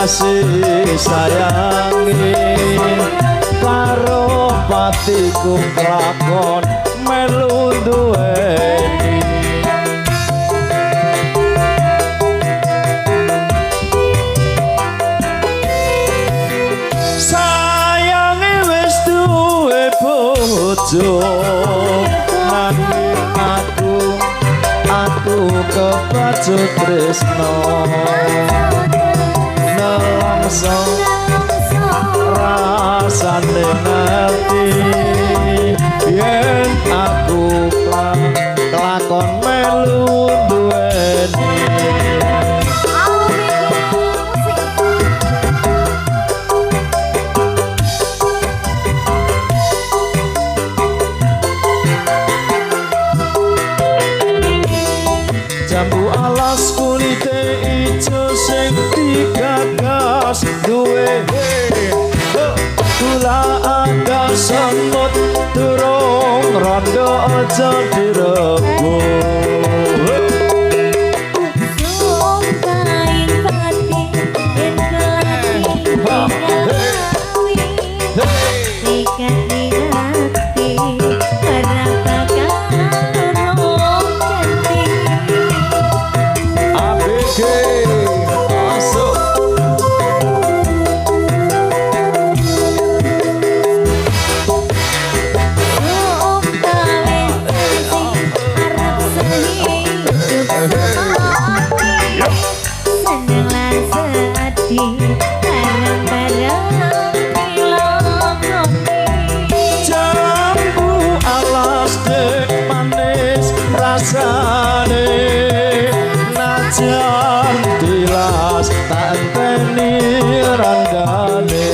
kasih sayangi karo patiku kelakon melu duweni sayangi wis duwe bojo nanging aku kepacut tresno nelongso rasane ngerti yen aku kelakon melu duweni jambu alas kulite ijo sing digagas duwe kula ada semut durung rondo aja direbut sumpahin pati yen kelati ngawi ikat di hati barang bakal rong ganti ABG masuk jambu alas dek manis rasane najan dilas tak enteni randane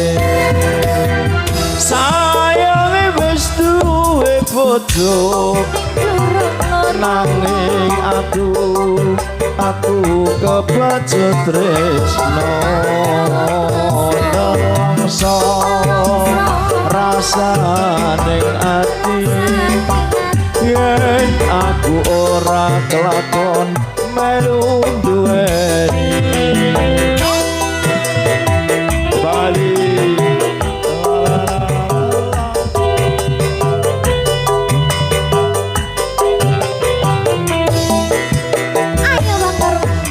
sayange wis duwe bojo nanging aku kebacut tresno nelongso rasane ati yen aku ora kelakon melu duweni Bali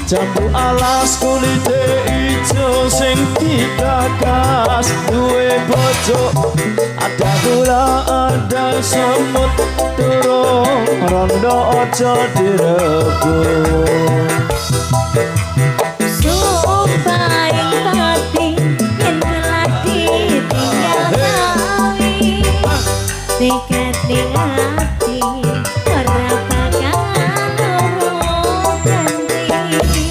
jambu alas kulite ijo sing digagas duwe bojo ada gula ada semut durung rondo aja direbut sumpahin pati yen kelati tinggal ngawi ikat di hati ora bakal rong ganti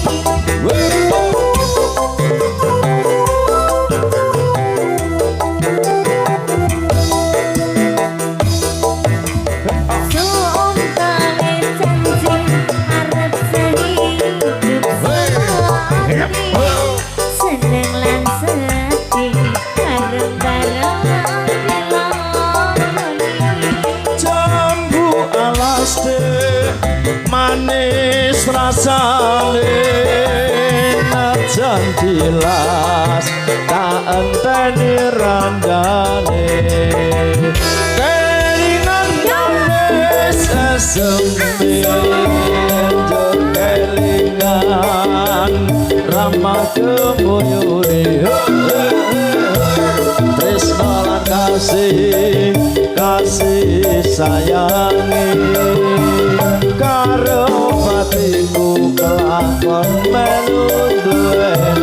sumpahin janji arep sehidup selawati seneng lan sedih bareng-bareng dilakoni jambu alas dek manis rasane najan dilas tak enteni randane keringan manis sesempit kelingan ramah kemuyune tresno lan kasih sayangi karo patiku kelakon melu duweni